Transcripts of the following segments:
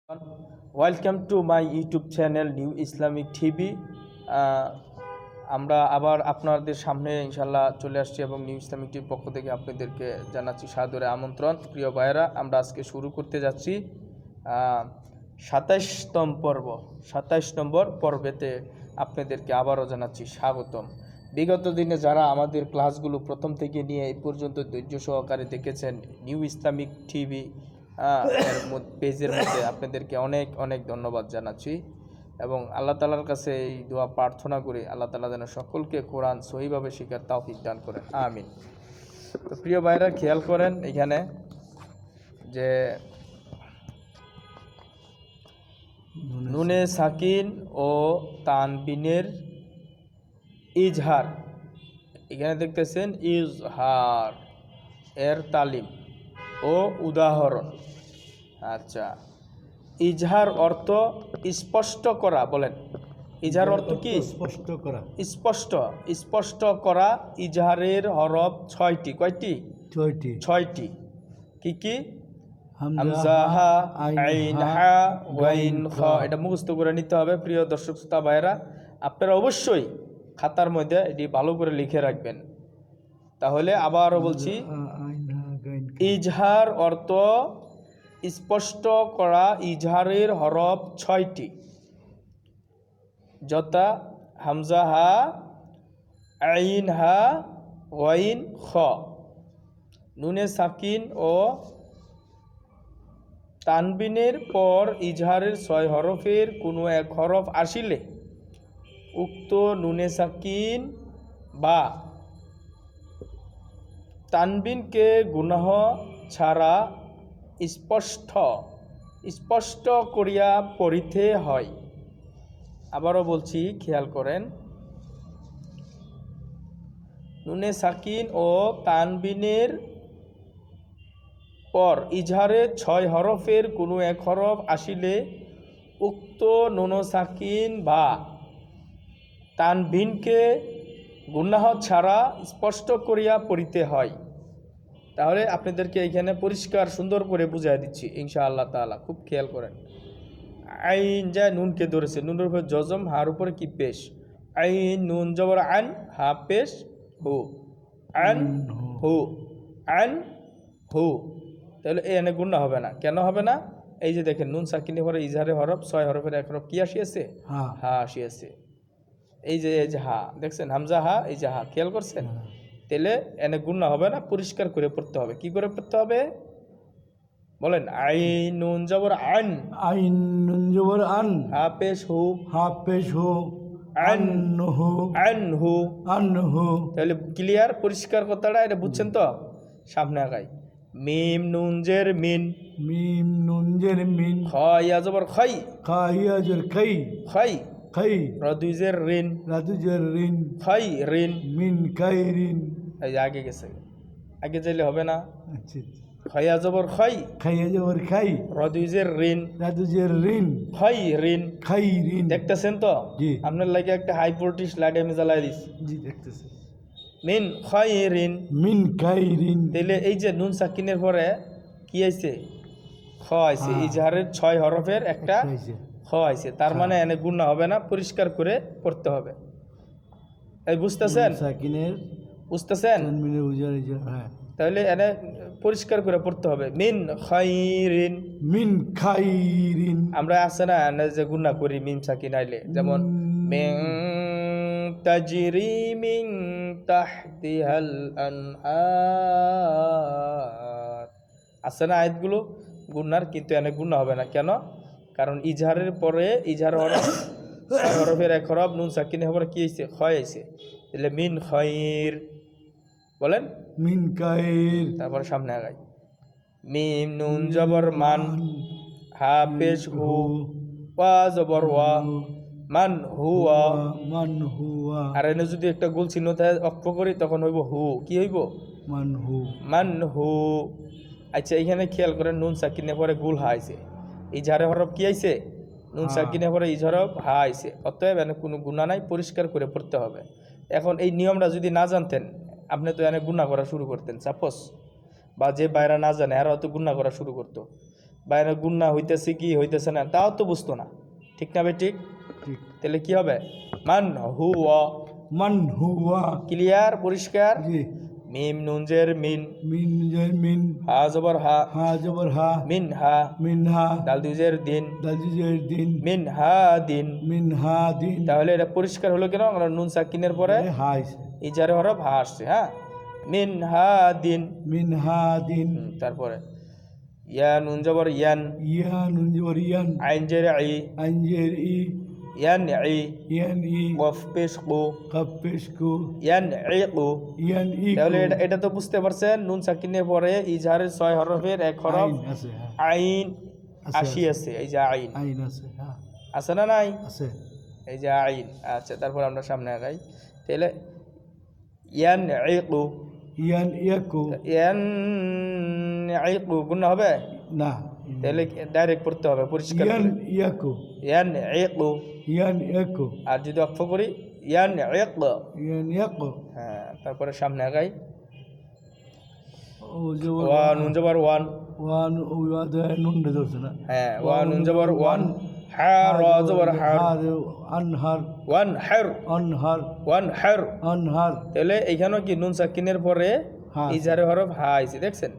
Welcome to my YouTube channel new Islamic TV. আমরা আবার আপনাদের সামনে ইনশাল্লাহ চলে আসছি এবং নিউ ইসলামিক টিভির পক্ষ থেকে আপনাদেরকে জানাচ্ছি সাদরে আমন্ত্রণ। প্রিয় ভাইয়েরা, আমরা আজকে শুরু করতে যাচ্ছি 27 নম্বর পর্বেতে আপনাদেরকে আবারও জানাচ্ছি স্বাগতম। বিগত দিনে যারা আমাদের ক্লাসগুলো প্রথম থেকে নিয়ে এই পর্যন্ত ধৈর্য সহকারে দেখেছেন নিউ ইসলামিক টিভি পেজের মধ্যে আপনাদেরকে অনেক অনেক ধন্যবাদ জানাচ্ছি এবং আল্লাহ তাআলার কাছে এই দোয়া প্রার্থনা করি আল্লাহ তাআলা যেন সকলকে কোরআন সহিভাবে শেখার তৌফিক দান করেন, আমিন। তো প্রিয় ভাইরা, খেয়াল করেন এখানে যে নুনে সাকিন ও তানবিনের ইজহার, এখানে দেখতেছেন ইজহার এর তালিম ও উদাহরণ। আচ্ছা, ইজহার অর্থ স্পষ্ট করা। বলেন, ইজহার অর্থ কি? স্পষ্ট করা। স্পষ্ট করা। ইজহারের হরফ 6টি। কয়টি? 6টি। কি কি? হামজা, হা, আইন, হা, ওয়াইন, খ। এটা মুখস্থ করে নিতে হবে। প্রিয় দর্শক শ্রোতা ভাইরা, আপনারা অবশ্যই খাতার মধ্যে এটি ভালো করে লিখে রাখবেন। তাহলে আবারও বলছি, ইজহার অর্থ স্পষ্ট করা। ইজহারের হরফ 6টি, যথা হামজা, হা, আইন, হা, ওয়াইন, খ। নুনে সাকিন ও তানবিনের পর ইজহারের 6 হরফের কোনো এক হরফ আসিলে উক্ত নুনে সাকিন বা তানবিনকে গুনাহ ছাড়া স্পষ্ট করিয়া পড়িতে হয়। আবারও বলছি, খেয়াল করেন। নুনে সাকিন ও তানবিনের পর ইজহারের 6 হরফের কোনো এক হরফ আসিলে উক্ত নুন সাকিন বা তানবিনকে গুনাহ ছাড়া স্পষ্ট করিয়া পড়িতে হয়। তাহলে আপনাদেরকে এখানে পরিষ্কার সুন্দর করে বুঝাই দিচ্ছি ইনশাআল্লাহ তাআলা। খুব খেয়াল করেন। আইন যা নুনকে ধরেছে, নুনের উপর জজম, হার উপরে কি পেশ। আইন নুন জবর আন, হা পেশ, হু, আন হু, আন হু। তাহলে এখানে গুনাহ হবে না। কেন হবে না? এই যে দেখেন, নুন সাকিনের পরে ইজহারের হরফ 6 হরফের এক হরফ কি আসিয়াছে? হা আসিয়াছে। এই যে হা দেখছেন, হামজা, হা, এই যে হা, খেয়াল করছেন? তাহলে এনে গুনাহ হবে না। পরিষ্কার করে পড়তে হবে। কি করে পড়তে হবে বলেন? আইন নুন জবর আন, আইন নুন জবর আন, হা পেশ হু, হা পেশ হু, আনহু, আনহু, আনহু। তাহলে ক্লিয়ার, পরিষ্কার কথাটা এটা বুঝছেন তো? সামনে আগাই। মিম নুন জের মিন, মিম নুন জের মিন, খ ইয়া জবর খাই, খা ইয়া জের খাই, খাই, খাই, র দুই জের রিন, রাতু জের রিন, খাই রিন। মিন খাই রিন। এই যে আগে গেছে, আগে যাইলে হবে না। আচ্ছা, খয়া জবর খাই, খাইয়া জবর খাই, র দুই জের রিন, রাতু জের রিন, খাই রিন। খাই রিন। দেখতেছেন তো? জি। আপনার লাগে একটা হাই ভোল্টেজ লাইট আমি জ্বালাই দিস। জি, দেখতেছি। মিন খাই রিন। মিন খাই রিন। তাহলে এই যে নুন সাকিনের পরে কি আইছে? খ আইছে। ইজহারের 6 হরফের একটা খ আইছে। তার মানে এনে গুনাহ হবে না। পরিষ্কার করে পড়তে হবে। এই বুঝতেছেন? সাকিনের বুঝতেছেন? তানবিনের উজার ইজার, হ্যাঁ। তাহলে এনে পরিষ্কার করে পড়তে হবে। মিন খাইরিন। মিন খাইরিন। আমরা আছে না এনে যে গুনাহ করি মিন সাকিন আইলে, যেমন মিন তাজরি মিন তাহতিহাল আনহার, আছে না আয়াতগুলো গুনার, কিন্তু এনে গুনাহ হবে না। কেন? কারণ ইজহারের পরে ইজহার হরফ 6 হরফের এক হরফ নুন সাকিনের পরে কি হইছে? খয় হইছে। তাহলে মিন খাইর, বলেন মিন খাইর। তারপরে সামনে আগাই। মিম নুন জবর মান, হা পেশ হু, ওয়া জবর ওয়া, মান হুয়া, মান হুয়া। আর এনে যদি একটা গোল চিহ্ন অক্ষ করি তখন হইব হু। কি হইব? মান হু, মান হু। আচ্ছা, এখানে খেয়াল করেন, নুন সাকিনের পরে গুল হা আইছে। ইজহারের হরফ কি আইছে? নুন সাকিনের পরে ইজহার হরফ হা আইছে। অতএব এনে কোনো গুনাহ নাই, পরিষ্কার করে পড়তে হবে। এখন এই নিয়মটা যদি না জানতেন, আপনি তো এনে গুনাহ করা শুরু করতেন। সাপোজ, বা যে বাইরা না জানে এরা হয়তো গুনাহ করা শুরু করতো। বাইরে গুন্না হইতেছে কি হইতেছে না তাও তো বুঝতো না, ঠিক না ভাই? ঠিক। ঠিক। তাহলে কি হবে? মান হুয়া। মান হুয়া। ক্লিয়ার, পরিষ্কার। জি। মিম নুন জের মিন, মিন জের মিন, হা জবর হা, হা জবর হা, মিন হা, মিনহা, দাল দুই জের দিন, দাল জের দিন, মিন হা দিন। মিনহা দিন। তাহলে এটা পরিষ্কার হলো কেন? আমরা নুন সাকিনের পরে হাইস, ইজারে হরফ হা আসছে। হ্যাঁ, মিন হা দিন। মিনহা দিন। তারপরে ইয়া নুন জবর ইয়ান, ইয়া নুন জবর ইয়ান, আইন জের আই, আইন জের ই, ইয়ান ই, ইয়ান ই, কফ পেশ কু, কাপ পেশ কু, ইয়ান ই কু। ইয়ান ই। তাহলে এটা তো বুঝতে পারছেন, নুন সাকিনের পরে ইজহারের 6 হরফের এক হরফ আইন আছে, হ্যাঁ। আইন আছে, আসি আছে। এই যে আইন আইন আছে, হ্যাঁ আছে না নাই? আছে। এই যে আইন। আচ্ছা, তারপর আমরা সামনে আগাই। তাহলে ইয়ান ইকু, ইয়ান ইয়াকু, ইয়ান ইকু গুণা হবে? না, তাহলে ডাইরেক্ট পড়তে হবে পরিষ্কার ইয়ান করে। ইয়াকু, ইয়ান ইকু। ইয়ান ইয়াকু, আর যদি অক্ষ করি ইয়ান ইক। ইয়ান ইয়াকু। হ্যাঁ, তারপরে সামনে আগাই। ও জবর ওয়া নুন জবর ওয়ান, ওয়ান, ও ওয়াদে নুন দে ধরছে না। হ্যাঁ, ওয়া নুন জবর ওয়ান, হা র জবর হার, আনহার, ওয়ান হার, আনহার, ওয়ান হার। আনহার। তাহলে এইখানেও কি নুন সাকিনের পরে হ্যাঁ। ইজারে হরফ হা আইছে, দেখছেন?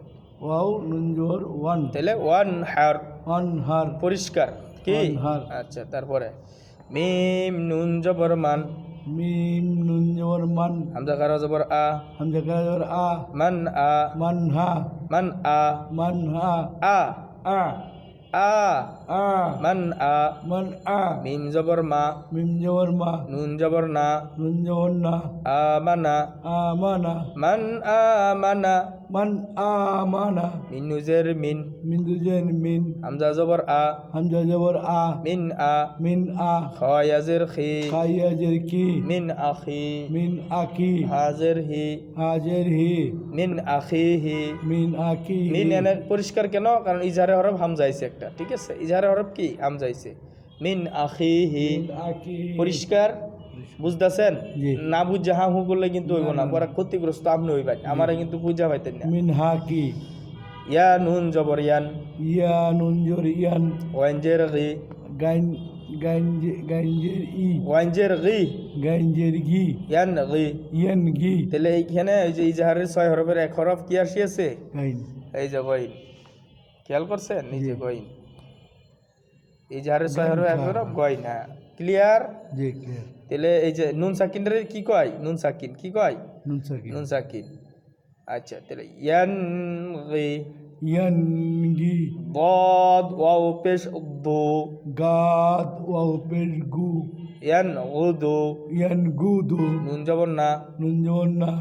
ওয়াও নুন জবর ওয়ান, তাহলে ওয়ান হার, আনহার, পরিষ্কার কি? আনহার। আচ্ছা, তারপরে মিম নুন জবর মান, মিম নুন জবর মান, হামজা কারা জবর আ, হামজা কারা জবর আ, মান আ, মানহা, মান আ, মানহা, আ, আ, আ, আ, মান আ। মান আ, মিম জবর মা, মিম জবর মা, নুন জবর না, নুন জবর না, আমানা, আমানা, মান আমানা। মান আমানা, মিন নুজের মিন, মিন দুজের মিন, হামজা জবর আ, হামজা জবর আ, মিন আ, মিন আ, খয়াজের খি, খাইয়াজের কি, মিন আখি, মিন আকি, হাজের হি, হাজের হি, মিন আখিহি। মিন আকি। মিন এনে পরিষ্কার কেন? কারণ ইজহারে হরফ হামজাইছে একটা, ঠিক আছে? ইজহারে হরফ কি হামজাইছে, মিন আখিহি। মিন আকি। পরিষ্কার বুঝতেছেন? জি। না বুঝা হা হু করলে কিন্তু হইব না, পরে ক্ষতিগ্রস্ত আপনি হইবেন, আমারে কিন্তু বুঝা পাইতেন না। মিন হাকি, ইয়া নুন জবর ইয়ান, ইয়া নুন জবর ইয়ান, ওয়াইনজের গি, গাইন, গাইনজের ই, ওয়াইনজের গি, গাইনজের ঘি, ইয়ান গি। ইয়ান ঘি, তাহলে এইখানে এই যে ইজহারের 6 হরফের এক হরফ কি আসিয়াছে? গাইন। এই যে গইন, খেয়াল করছেন? এই যে জি। গইন, ইজহারের 6 হরফের এক হরফ গইন। হ্যাঁ, ক্লিয়ার। জি, ক্লিয়ার। তাহলে এই যে নুন সাকিনের কি কয়? নুন সাকিন কি কয়? নুন সাকি, নুন সাকিন। আচ্ছা, তাহলে ইয়ান গি, ইয়ান ঘি, ضاد ওয়াও পেশ দু, গাদ ওয়াও পেশ গু, ইয়ান গুদু, ইয়ান গুদু, নুন জবর না, নুন জবর না,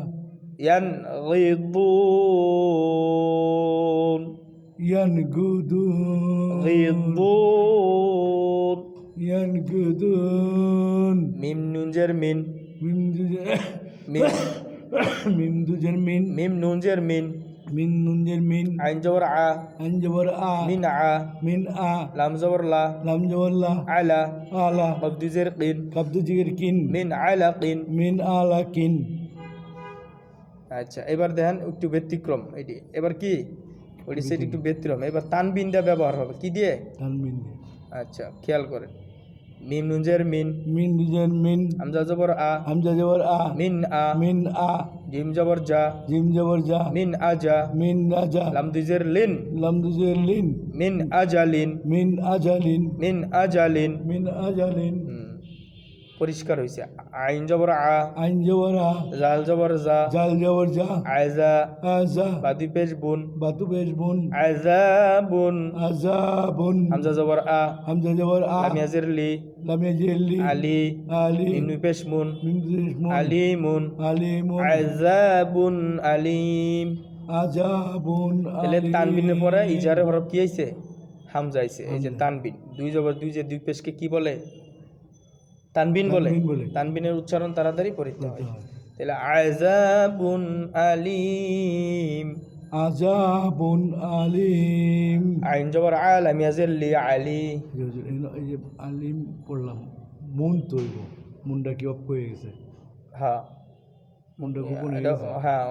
ইয়ান গিদুন, ইয়ান গুদুন, গিদুন। ইয়ান গুদুন। মিম নুন জের মিন, মিম দুজের মিম, মিম দুজের মিন, মিম নুন জের মিন, মিন নুনজের মিন, আইন জবর আ, আন জবর আ, মিন আ, মিন আ, লাম জবর লা, লাম জবর লা, আলা, আলা, কফ দুজের কিন, কাবদু জিগের কিন, মিন আলা কিন। মিন আলা কিন। আচ্ছা, এবার দেখেন একটু ব্যতিক্রম এটি। এবার কি ওটি সেটি একটু ব্যতিক্রম। এবার তানবিনটা ব্যবহার হবে কি দিয়ে? তানবিন। আচ্ছা, খেয়াল করেন। মিম নুনজের মিন, মিন দুজের মিন, হামজা জবর আ, হামজা জবর আ, মিন আ, মিন আ, জিম জবর যা, জিম জবর যা, মিন আজা, মিন রাজা, লাম দুজের লিন, লাম দুজের লিন, মিন আজালিন, মিন আজালিন, মিন আজালিন। মিন আজালিন। পরিষ্কার হয়েছে। আইন জবর আ, আইন জবর আ, জাল জবর যা, জাল জবর যা, আয়জা, আজা, বাদি পেশ বুন, বাতু পেশ বুন, আযাবুন, আজাবুন, হামজা জবর আ, হামজা জবর আ, লাম ইয়াজির লি, লাম ইয়াজির লি, আলি, আলি, মিম পেশ মুন, মিম দুজের মুন, আলিমুন, আলিমুন, আযাবুন আলিম। আজাবুন। তাহলে তানবিনের পরে ইজারে হরফ কি আইছে? হামজা আইছে। এই যে তানবিন, দুই জবর দুই, যে দুই পেশকে কি বলে? তানবিন বলে। তানবিন বলে। তানবিনের উচ্চারণ তাড়াতাড়ি করতে হয়। তাহলে আযাবুন আলিম, আজাবুন আলিম। আইন জবর আ, লাম ইয়াজির লি, আলি। এই যে আলিম পড়লাম, মন তৈব, মুন্ডা কি অপ হয়ে গেছে? হ্যাঁ, মুন্ডা গোপন হয়ে এটা গেছে। হ্যাঁ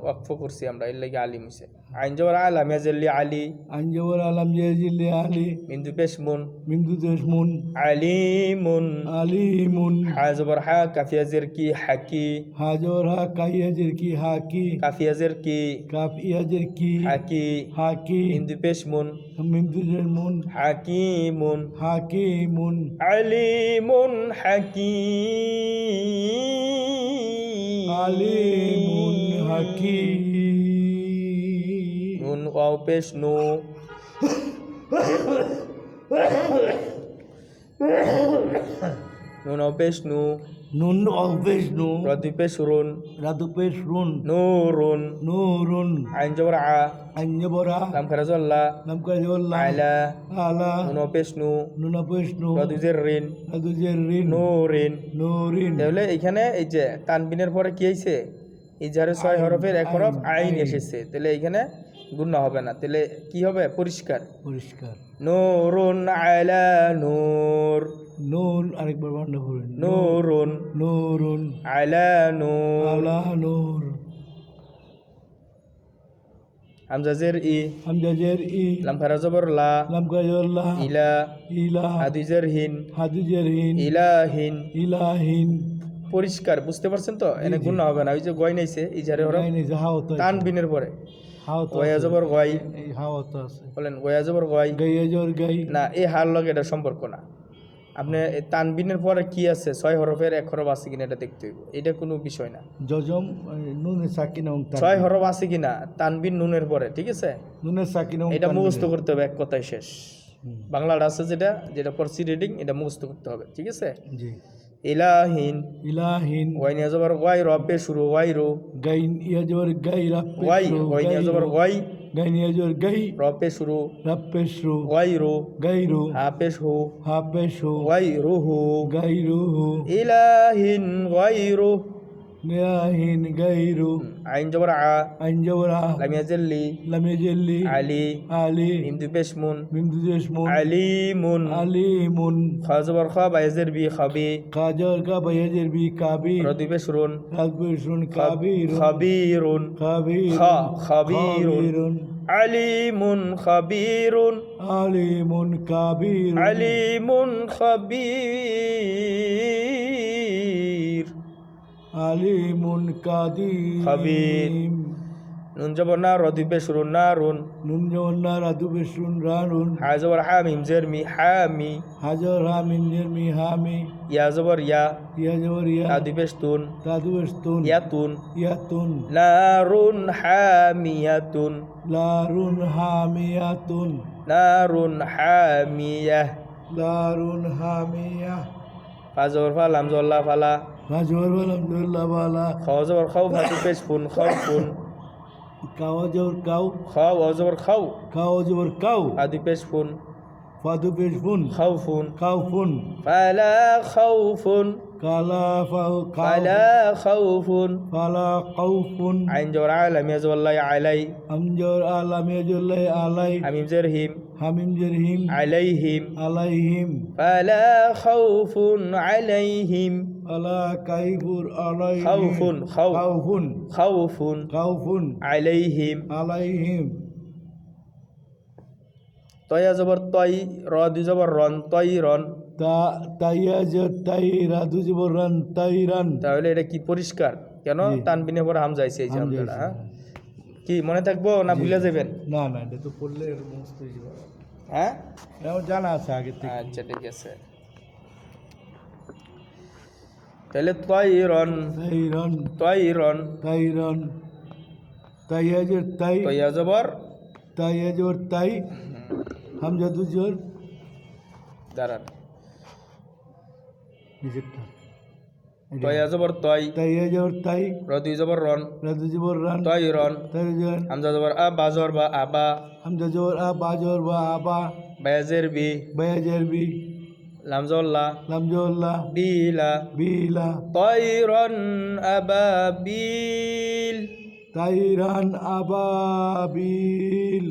ওয়াকফ করছি আমরা, এর লাগে আলিম হইছে। আইন জবর আলাম ইয়াজলি আলি আঞ্জবর আলাম জেজিল্লি আলি মিম দুই পেশ মুন মিমদু দেশমুন আলিমুন আলিমুন হা জবর হা কাফিয়া জের কি হাকি হাজর হা কাইয়াজের কি হাকি কাফিয়া জের কি কাফ ইয়াজের কি হাকি হাকি মিম দুই পেশ মুন মিমদু দেশমুন হাকিমুন হাকিমুন আলিমুন হাকিম আলিমুন হাকিম নুন ওয়াও পেশ নু নুন ওয়াও পেশ নু নুন অবেশনু র দুই পেশ রুন রাদু পেশ রুন নুরুন নুরুন আইন জবর আ আঞ্জবরা লাম খারাজল্লা নামকাজল্লা আলা আলা নুন ওয়াও পেশ নু নুনা পেশনু র দুই জের রিন রাদু জেরিন নুরিন নুরিন তাহলে এখানে এই যে তানবিনের পরে কি হয়েছে ইজারে 6 হরফের এক হরফ আইন এসেছে তাহলে এখানে গুণা হবে না তাহলে কি হবে পরিষ্কার পরিষ্কার নূরুন আলা নূর নুন আরেকবার বান্ডা করুন নূরুন নুরুন আলা নূর আলা নূর হামজা জের ই হামজাজের ই লাম ফারা জবর লা নামকাজল্লা ইলা ইলা আদি জের হিন হাদু জেরহিন ইলাহিন ইলাহিন পরিষ্কার বুঝতে পারছেন তো এনে গুণা হবে না ওই যে গয় নাইছে ইজারে হরফ গাইনি যে হাও তো তানবিনের পরে হাও তো গয়া জবর গয় এই হাও তো আছে বলেন গয়া জবর গয় গাইয়া জোর গাই না এই হার লগে এটা সম্পর্ক না আপনি এই তানবিনের পরে কি আছে 6 হরফের এক হরফ আছে কিনা এটা দেখতে হইব এটা কোনো বিষয় না জজম নুনে সাকিন এবং 6 হরফ আছে কিনা তানবিন নুনের পরে ঠিক আছে নুনে সাকিন এবং এটা মুখস্থ করতে হবে এক কথায় শেষ বাংলাটা আছে যেটা যেটা পড়ছি রিডিং এটা মুখস্থ করতে হবে ঠিক আছে জি ইলাহিন ইলাহিন ওয়াইনিয়া জবর ওয়াই রবে শুরু ওয়াই রু গাইন ইয়া জোর গাই রাপ্পে ওয়াই ওয়াইনিয়া জবর ওয়াই গাইন ইয়া জোর গাই রবে শুরু রাপ্পেশু ওয়াই রু গাইরু হাপেশ হু হাপেশু ওয়াই রুহু গাইরুহু ইলাহিন ওয়াই রু নিয়াহিন গাইরু আইন জবর আ আঞ্জবরা লাম ইয়াজল্লি লামেজেল্লি আলি আলি মিম দুই পেশ মুন মিমদু দেশমুন আলিমুন আলিমুন খা জবর খা বাইজের বি খাবি কাজর কা বায়াজের বি কাবির র দুই পেশ রুন রাজবেশুন কাবির খাবিরুন কাবির খা খাবিরুন আলিমুন খাবিরুন আলিমুন কাবির আলিমুন খাবির আলিমুন কাদির খাবির। নুন জবর না র দুই পেশ রুন না রুন নুন জওয়ান্না রাদু বেশুন রানুন হা জবর হা মিম জের মি হামি হাজর হামিন জেরমি হামি ইয়া জবর ইয়া ইয়া জবর ইয়া তা দুই পেশ তুন তাদু বেস্তুন ইয়াতুন ইয়াতুন নারুন হামিয়াতুন লারুন হামিয়াতুন নারুন হামিয়াহ লারুন হামিয়া ফা জবর ফা লাম জল্লা ফালা রাজর আলহামদুলিল্লাহ বালা খাও জবর খাও ফা দুই পেশ ফুন খাও ফুন কাওয়া জবর কাউ খাও জবর খাও কাও জবর কাউ ফা দুই পেশ ফুন ফাদু পেশ ফুন খাও ফুন কাউ ফুন ফালা খাউফুন কালা ফাউ কাউ ফালা খাউফুন ফালা কাউফুন আইন জবর আলাম ইয়া জবর লাই আলাই আমজর আলাম ইয়াজুল্লাহ আলাই হামিম জের হিম হামিম জেরহিম আলাইহিম আলাইহিম ফালা খাউফুন আলাইহিম আলা কাইফুর আলাইহিম খাউফুন কাউফুন খাউফুন কাউফুন আলাইহিম আলাইহিম তয়া জবর তই র দুই জবর রন তই রন তা তাইয়া যে তাই রাধু জীবরান তাইরান তাহলে এটা কি পরিষ্কার কেন জি। তানবিনের পর হামজা আইছে এই যে হামজা হামজাটা, আইছে, হ্যাঁ? কি মনে থাকবো না ভুলে যাবেন? না না এটা তো পড়লে মুখস্থ হয়ে যাবে হ্যাঁ আমার জানা আছে আগে থেকে আচ্ছা ঠিক আছে তাহলে তৈরন তাইরান তৈরন তাইরান তাইয়া যে তাই তৈয়া জবর তাইয়া জোর তাই হামজা দু জোর দাঁড়ান নিজেরটা তৈয়া জবর তৈ তাইয়া জোর তাই র দুই জবর রন রাধু জীবরান তৈরন তাই জোর হামজা জবর আ বাজর বা আবা হামজা জোর আ বাজর বা আবা বায়াজের বি বায়াজের বি লামজল্লা লামজোল্লাহ বিলা বিলা তৈরন আবাবিল তাইরান আবাবিল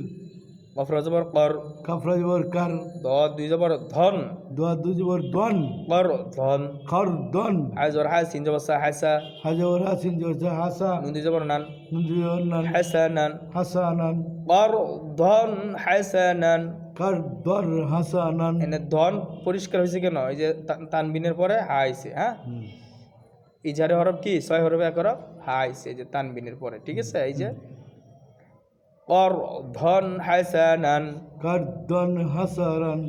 গফর জবর কর কাফরা জবর কার দদ দুই জবর ধন দোয়া দু জবর দন কর ধন খর দন হায় জবর হায় সিন জবর সা হাসা হাজবর হাসিন জবর সা হাসা নুন দুই জবর নান নুন জবর নান হাসানান হাসানান কর ধন হাসানান কার দর হাসানান এনে ধন পরিষ্কার হয়েছে কেন এই যে তানবিনের পরে হা আইছে হ্যাঁ ইজারে হরফ কি 6 হরফে এক হরফ হা আইছে এই যে তানবিনের পরে ঠিক আছে এই যে কর ধন হাসানান কার দন হাসারান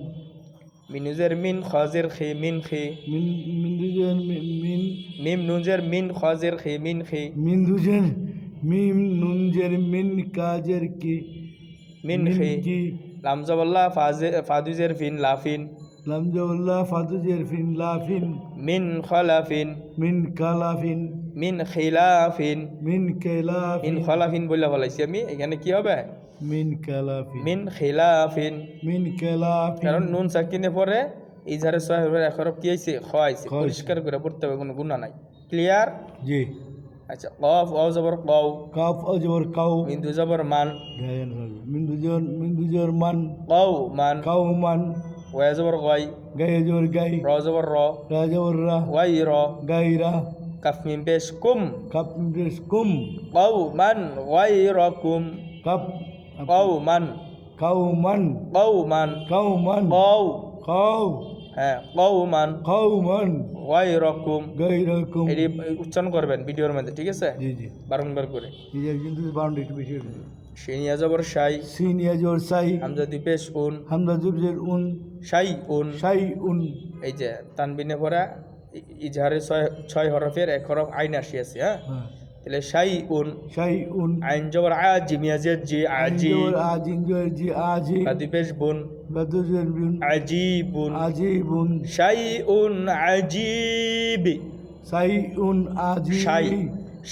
মিনুজের মিন খাজির খি মিন খি মিন মিন দুজন মিন মিম নুনজের মিন খাজির খি মিন খি মিন দুজন মিম নুনজের মিন কাজের কি মিন মিন খি কি লাম জবল্লা ফাদুজের ফিন লাফিন লামজাউল্লাহ ফাদুজের ফিন লাফিন মিন খলাফিন মিন কালাফিন মিন খিলাফিন মিন কেলাফিন মিন খলাফিন বলে ফলাইছি আমি এখানে কি হবে মিন কালাফিন মিন খিলাফিন মিন কেলাফিন কারণ নুন সাকিনে পরে ইজারে ছয় হরফের এক হরফ কি আইছে খ আইছে খ আইছে। পরিষ্কার করে পড়তে হবে কোনো গুনাহ নাই ক্লিয়ার জি আচ্ছা কফ ওয়াও জবর কও কাফ অজবর কাউ মিন দু জবর মান গায়ন হল মিন দুজন মান কও মান কাউ মান ওয়া জবর গাই গায়ে জবর গাই র জবর র রাজবর রা ওয়াই র গাইরা কাফ মিম পেশ কুম কাপ বেশ কুম কও মান ওয়াই র কুম কাপ কও মান কাউ মান কও মান কাউ মান কও কাউ হ্যাঁ কও মান কাউ মান ওয়াই রকুম গাইরা কুম এটি উচ্চারণ করবেন ভিডিওর মধ্যে ঠিক আছে জি জি বারংবার করে এই যে কিন্তু বাউন্ডারি একটু বেশি হয়ে গেছে। শিনিয়া জবর শাই সিন ইয়াজর সাই হামজা দুই পেশ উন হামদা জুবজের উন শাই উন সাই উন এই যে তানবিনে পড়া ইজহারে ছয় হরফের এক হরফ আইন আসিয়াছে হ্যাঁ হ্যাঁ তাহলে শাই উন সাই উন আইন জবর আজি মিয়াজের জি আজি জবর আজিন জবর জি আজি দুই পেশ বুন বাদুজের বুন আজিবুন আজিবুন শাই উন আজিবি সাই উন আজি শাই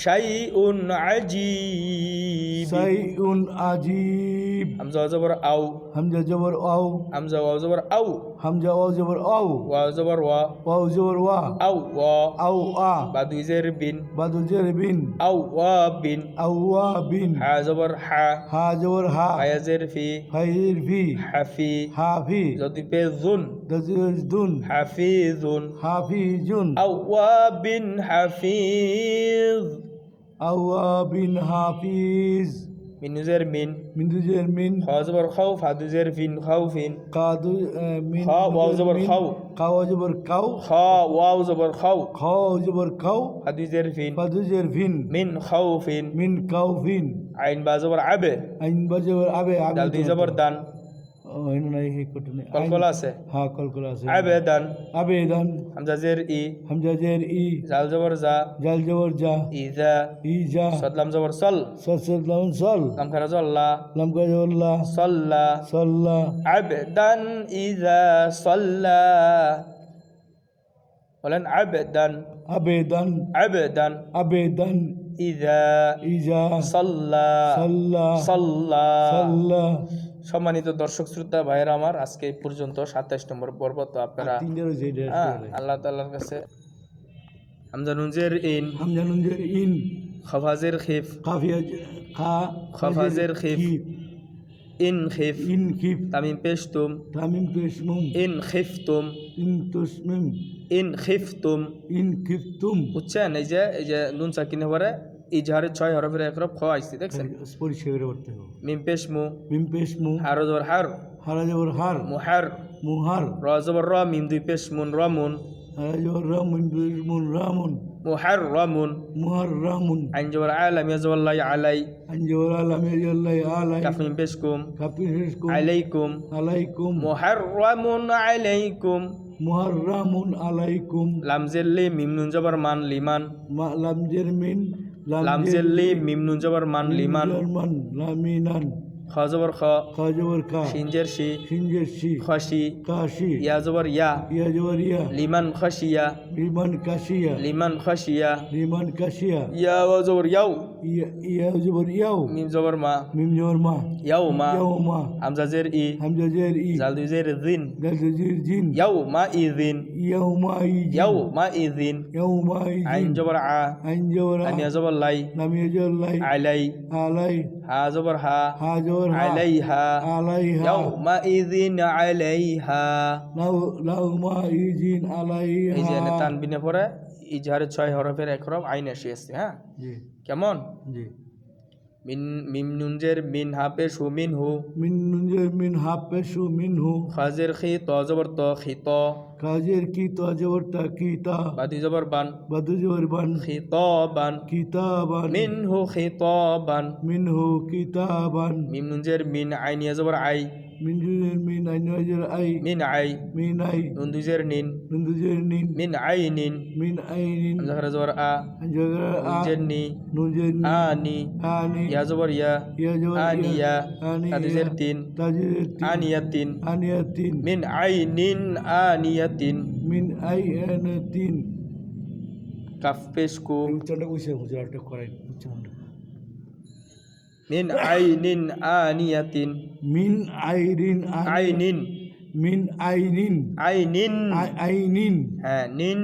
শাই উন আজিব সাই উন আজিব হামজা জবর আও হামজা জবর আও হামজা ওয়াও জবর আও হামজা ওয়াও জবর আও ওয়াও জবর ওয়া ওয়াও জবর ওয়া আও ওয়া আও আ বা দুই জের বিন বাদুজের বিন আও ওয়া বিন আও ওয়া বিন হা জবর হা হা জবর হা হায়াজের ফি হাইর ফি হাফি হাফি যদি পে জুন দাজুজ দুন হাফিজুন হাফিজুন আও ওয়া বিন হাফিজ আও ওয়া বিন হাফিজ মিনুজের মিন মিন্দুজের মিন খ জবর খাও ফাদুজের ফিন খাউফিন কাদু মিন খা ওয়াও জবর খাও কাও জবর কাউ খা ওয়াও জবর খাও খাও জবর কাউ ফাদুজের ফিন ফাদুজের ফিন মিন খাউফিন মিন কাউফিন আইন বা জবর আবে আইন বাজবর আবে আবে ডাল দুই জবর দান ও এন নাই হে কটনে কলকলা আছে হ্যাঁ কলকলা আছে আবেদান আবেদান হামজা জের ই হামজাজের ই জাল জবর জা জাল জবর যা ইজা ইজা সাদলাম জবর সল সসলাম সল লাম খারা জল্লা লামকা জবরলা সল্লা সল্লা আবদান ইজা সল্লা বলেন আবদান আবেদান আবদান আবেদান ইজা ইজা সল্লা সল্লা সল্লা সল্লা সম্মানিত দর্শক শ্রোতা ভাইয়েরা আমার আজকে এই পর্যন্ত 27 নম্বর পর্ব তো আপনারা তিনটার হইছে এটা হ্যাঁ, আল্লাহ তাআলার কাছে হামজা নুনজের ইন হামজানুনজের ইন খফাজের খিফ কাফিয়া খা খফাজের খিফ ইন খিফ ইন খিফ তামিম পেশতুম তামিম পেশমুম ইন খিফতুম ইন তুসমিম ইন খিফতুম ইন খিফতুম বুঝছেন এই যে নুন সাকিনে পরে ইজহারের 6 হরফের এক হরফ খ আইছে দেখছেন পরিষ্কার করে পড়তে হবে মিম পেশমু মিম পেশমু হার জবর হার হারা জবর হার মুহার মুহার র জবর র মিম দুই পেশমুন রমুন হারা জবর রামুন পেশমুন রামুন মুহার রমুন মুহার রামুন আইন জবর আলাম ইয়াজওয়াল্লাহি আলাই আন জবর আলাম ইয়াল্লাহি আলাই কাফ মিম পেশকুম কাফিরকুম আলাইকুম আলাইকুম মুহাররামুন আলাইকুম মুহাররামুন আলাইকুম লাম জেল্লি মিম নুন জবর মান লিমান লামজের মিন লাম জেল্লি মিম নুন জবর মান লিমান মান লামিনান খ জবর খ খাজবর কা শিনজের শি সিনজের শি খশি কাশি ইয়া জবর ইয়া ইয়া জবর ইয়া লিমান খশিয়া লিমান কাশিয়া লিমান খশিয়া লিমান কাশিয়া ইয়া ওয়া জবর ইয়াও ইয়া জবর ইয়াও মিম জবর মা মিম জবর মা ইয়াউমা ইয়াউমা হামজা জের ই হামজা জের ই জাল দুই জের জিন দাল জের জিন ইয়াউমা ইযিন ইয়াউমা ইজিন ইয়াউমা ইযিন ইয়াউমা আইন ইজিন জবর আ আইন জবর আ আনিয়া জবর লাই লাম জবর লাই আলাই আলাই হা জবর হা হা জবর হা আলাইহা আলাইহা ইয়াউমা ইযিন আলাইহা লাউমা ইজিন আলাইহা এই যে এনে তানবিনে পরে ইজহারের 6 হরফের এক হরফ আইন এসে আসছে হ্যাঁ জি কেমন জি মিন মিম নুনজের মিন হাপে সু মিনহু মিন নুনজের মিন হাফেসু মিনহু খাজের খি ত জবর ত খিত কাজের কি তো জবর তা কিতা বাদি জবর বান বাদু জবর বান খিতাবান কিতাবান মিনহু খিতাবান মিনহু কিতাবান মিম নুনজের মিন আইনিয়া জবর আই মিন জুজের মিন আইনাজের আই মিন আই মিন আই নুন দুজের নিন নুনজের নিন মিন আইনিন মিন আইনিন হামজা জবর আ জগর আ নুনজের নি নুনজের নি আনি আনি ইয়া জবর ইয়া ইয়া জবর আনিয়া আনি তাদিজের তিন তাজের তিন আনিয়াতিন আনিয়াতিন মিন আইনিন আনিয়াতিন মিন আইনাতিন কাফ পেশ কু উচ্চারণটা কইছে হুজুর একটা করেন উচ্চারণটা মিন আইনিন আনিয়াতিন মিন আইরিন আইনিন মিন আইনিন আইনিন আইনিন হ্যাঁ নিন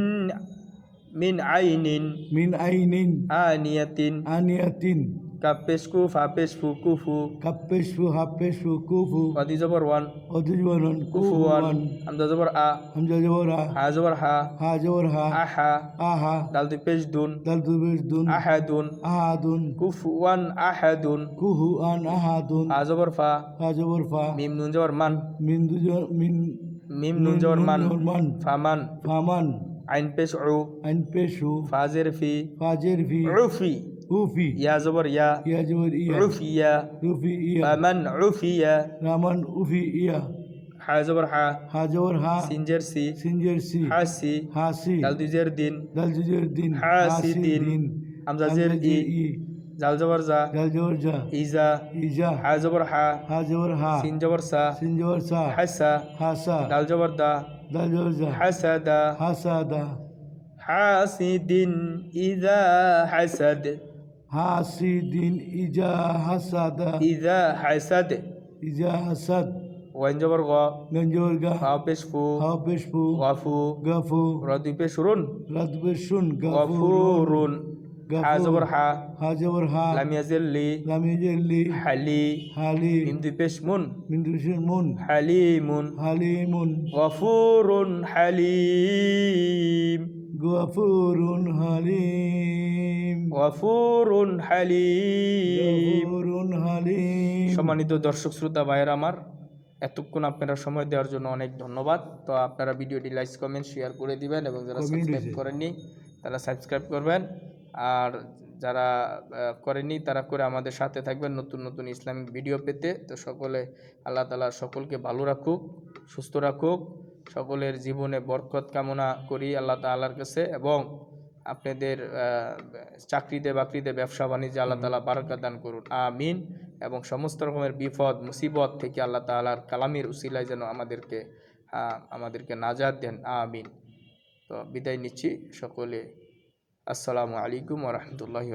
মিন আইনিন মিন আইনিন আনিয়াতিন আনিয়াতিন কাফ পেশ কু ফা পেশ ফু কুফু কাপ্পেশু হাপ্পেশু কুফু ওয়াদি জবর ওয়ান অদিজবানন কুফুয়ান কুফুয়ান হামজা জবর আ হামজা জবর আ হা জবর হা হা জবর হা আহা আহা দাল দুই পেশ দুন দাল দুবেশ দুন আহাদুন আহাদুন কুফুয়ান আহাদুন কুহু আন আহাদুন হা জবর ফা হা জবর ফা মিম নুন জবর মান মিন দুজন মিন মিম নুন জবর মান মান ফামান ফামান আইন পেশ উ আইন পেশু ফাজের ফি ফাজের ফি উফি উফি ইয়া জবর ইয়া ইয়া জবর ইয়া উফিয়া রুফি ইয়া ফামান উফিয়া রামান উফি ইয়া হা জবর হা হা জবর হা সিনজের সি সিনজের সি হাসি হাসি দাল দুজের দিন দাল জুজের দিন হাসিদিন হামজা জের ই জাল জবর জা দাল জবর জা ইজা ইজা হা জবর হা হা জবর হা সিন জবর সা সিন জবর সা হাসা হাসা দাল জবর দা দাল জবর জা হাসাদা হাসাদা হাসিদিন ইজা হাসাদ হাসিদিন ইজা হাসাদা ইজা হাসাদ ইজা হাসাদ ওয়াইন জবর গ গঞ্জবর গা হা পেশ ফু হা পেশপু গাফু গাফু রদি পেশ রুন রাত বেশুন গফুরুন হা জবর হা হা জবর হা লাম ইয়াজিল লি লামিজেল্লি হালি হালি মিম দুই পেশ মুন মিন্দুসের মুন হালিমুন হালিমুন গফুরুন হালিম গফুরুন হালিম গফুরুন হালিম গফুরুন হালিম সম্মানিত দর্শক শ্রোতা ভাইয়ের আমার এতক্ষণ আপনারা সময় দেওয়ার জন্য অনেক ধন্যবাদ। তো আপনারা ভিডিওটি লাইক কমেন্ট শেয়ার করে দিবেন এবং যারা সাবস্ক্রাইব করেননি তারা সাবস্ক্রাইব করবেন, আর যারা করেনি তারা করে আমাদের সাথে থাকবেন নতুন নতুন ইসলামিক ভিডিও পেতে। তো সকলে আল্লাহ তাআলা সকলকে ভালো রাখুক, সুস্থ রাখুক, সকলের জীবনে বরকত কামনা করি আল্লাহ তাআলার কাছে, এবং আপনাদের চাকরিতে বাকরিতে ব্যবসা বাণিজ্যে আল্লাহ তাআলা বারাকাত দান করুন, আমিন। এবং সমস্ত রকমের বিপদ মুসিবত থেকে আল্লাহ তাআলার কালামের উসিলায় যেন আমাদেরকে নাজাত দেন, আমিন। তো বিদায় নিচ্ছি সকলে। আসসালামু আলাইকুম ওয়া রাহমাতুল্লাহি।